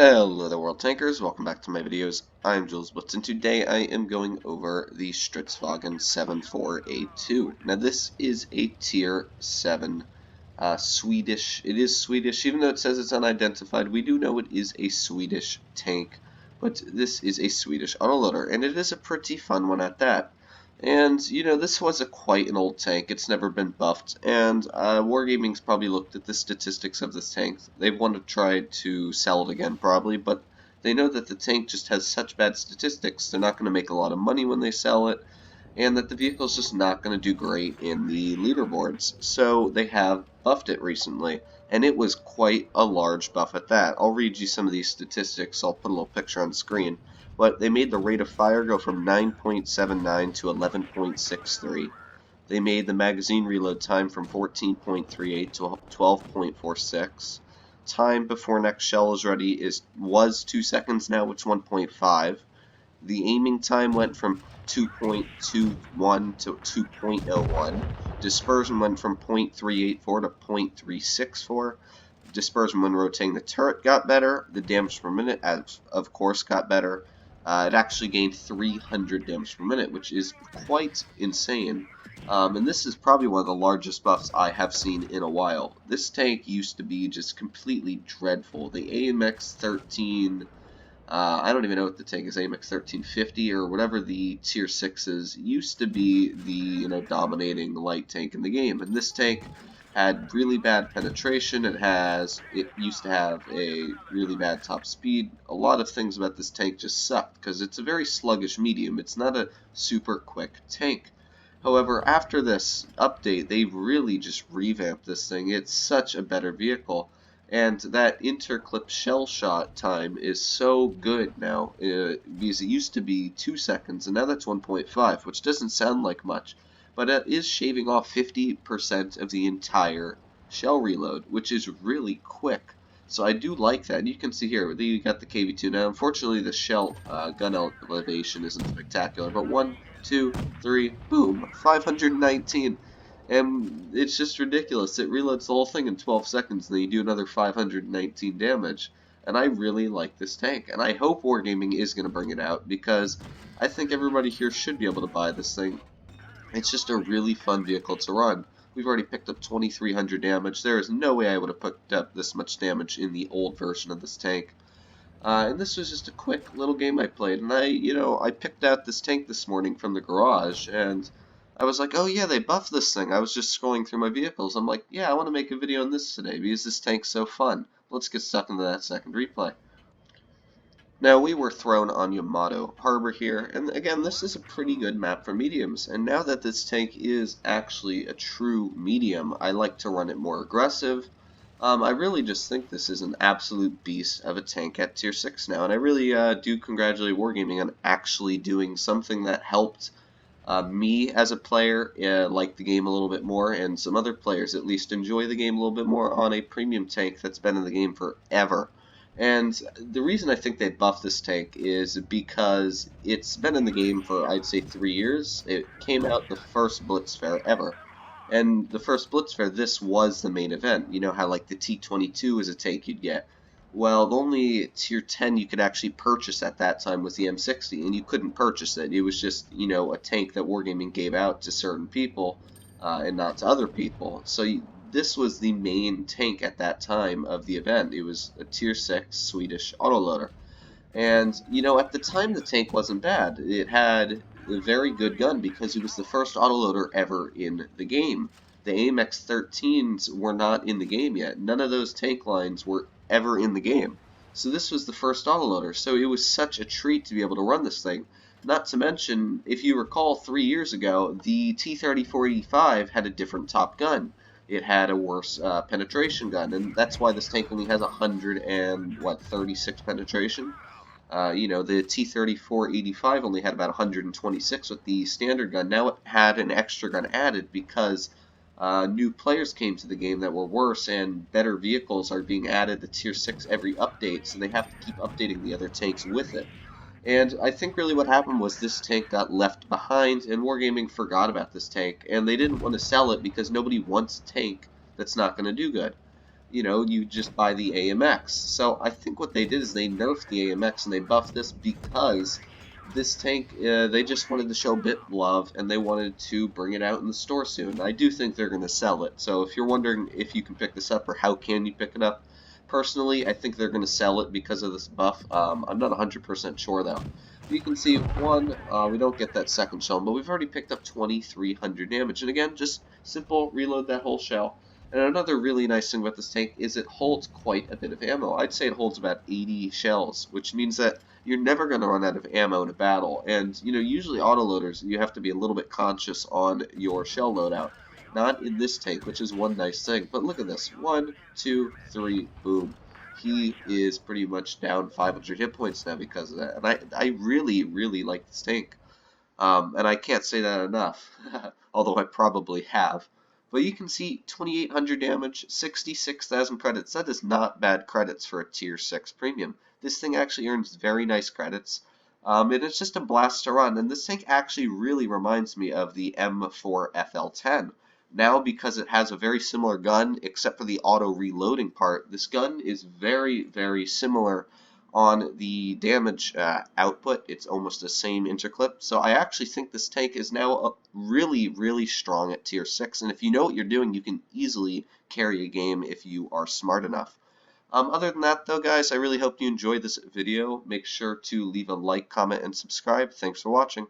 Hello there, World Tankers. Welcome back to my videos. I'm Blitz, and today I am going over the STRV 74A2. Now, this is a Tier 7 Swedish. It is Swedish, even though it says it's unidentified. We do know it is a Swedish tank, but this is a Swedish autoloader, and it is a pretty fun one at that. And, you know, this was quite an old tank. It's never been buffed, and Wargaming's probably looked at the statistics of this tank. They want to try to sell it again, probably, but they know that the tank just has such bad statistics, they're not going to make a lot of money when they sell it, and that the vehicle's just not going to do great in the leaderboards. So they have buffed it recently, and it was quite a large buff at that. I'll read you some of these statistics. I'll put a little picture on screen. But they made the rate of fire go from 9.79 to 11.63. They made the magazine reload time from 14.38 to 12.46. Time before next shell is ready was 2 seconds, now it's 1.5. The aiming time went from 2.21 to 2.01. Dispersion went from 0.384 to 0.364. Dispersion when rotating the turret got better. The damage per minute, of course, got better. It actually gained 300 damage per minute, which is quite insane. And this is probably one of the largest buffs I have seen in a while. This tank used to be just completely dreadful. The AMX 13, I don't even know what the tank is, AMX 1350 or whatever the tier 6 is, used to be the dominating light tank in the game. And this tank had really bad penetration. It used to have a really bad top speed. A lot of things about this tank just sucked because it's a very sluggish medium. It's not a super quick tank. However, after this update, they really just revamped this thing. It's such a better vehicle, and that interclip shell shot time is so good now because it used to be 2 seconds, and now that's 1.5, which doesn't sound like much. But it is shaving off 50% of the entire shell reload, which is really quick. So I do like that. You can see here, you got the KV2. Now, unfortunately, the shell gun elevation isn't spectacular, but 1, 2, 3, boom, 519. And it's just ridiculous. It reloads the whole thing in 12 seconds, and then you do another 519 damage. And I really like this tank, and I hope Wargaming is going to bring it out, because I think everybody here should be able to buy this thing. It's just a really fun vehicle to run. We've already picked up 2,300 damage. There is no way I would have picked up this much damage in the old version of this tank. And this was just a quick little game I played. And I picked out this tank this morning from the garage, and I was like, oh yeah, they buffed this thing. I was just scrolling through my vehicles. I'm like, yeah, I want to make a video on this today because this tank's so fun. Let's get stuck into that second replay. Now, we were thrown on Yamato Harbor here, and again, this is a pretty good map for mediums, and now that this tank is actually a true medium, I like to run it more aggressive. I really just think this is an absolute beast of a tank at tier 6 now, and I really do congratulate Wargaming on actually doing something that helped me as a player like the game a little bit more, and some other players at least enjoy the game a little bit more on a premium tank that's been in the game forever. And the reason I think they buffed this tank is because it's been in the game for, I'd say, 3 years. It came out the first Blitz Fair ever. And the first Blitz Fair, this was the main event. You know how, like, the T-22 is a tank you'd get. Well, the only tier 10 you could actually purchase at that time was the M60, and you couldn't purchase it. It was just, a tank that Wargaming gave out to certain people and not to other people. So this was the main tank at that time of the event. It was a tier 6 Swedish autoloader. And, at the time the tank wasn't bad. It had a very good gun because it was the first autoloader ever in the game. The AMX 13s were not in the game yet. None of those tank lines were ever in the game. So this was the first autoloader. So it was such a treat to be able to run this thing. Not to mention, if you recall 3 years ago, the T-34A2 had a different top gun. It had a worse penetration gun, and that's why this tank only has 136 penetration. The T-34A2 only had about 126 with the standard gun. Now it had an extra gun added because new players came to the game that were worse, and better vehicles are being added to Tier 6 every update, so they have to keep updating the other tanks with it. And I think really what happened was this tank got left behind, and Wargaming forgot about this tank, and they didn't want to sell it because nobody wants a tank that's not going to do good. you just buy the AMX. So I think what they did is they nerfed the AMX and they buffed this because this tank, they just wanted to show bit love and they wanted to bring it out in the store soon. I do think they're going to sell it. So if you're wondering if you can pick this up or how can you pick it up, personally, I think they're going to sell it because of this buff. I'm not 100% sure though. You can see, we don't get that second shell, but we've already picked up 2,300 damage. And again, just simple, reload that whole shell. And another really nice thing about this tank is it holds quite a bit of ammo. I'd say it holds about 80 shells, which means that you're never going to run out of ammo in a battle. And, usually autoloaders, you have to be a little bit conscious on your shell loadout. Not in this tank, which is one nice thing. But look at this. 1, 2, 3, boom. He is pretty much down 500 hit points now because of that. And I really, really like this tank. And I can't say that enough, although I probably have. But you can see 2,800 damage, 66,000 credits. That is not bad credits for a tier 6 premium. This thing actually earns very nice credits. And it's just a blast to run. And this tank actually really reminds me of the M4FL10. Now, because it has a very similar gun, except for the auto reloading part, this gun is very, very similar on the damage output. It's almost the same interclip. So I actually think this tank is now really, really strong at tier 6. And if you know what you're doing, you can easily carry a game if you are smart enough. Other than that, though, guys, I really hope you enjoyed this video. Make sure to leave a like, comment, and subscribe. Thanks for watching.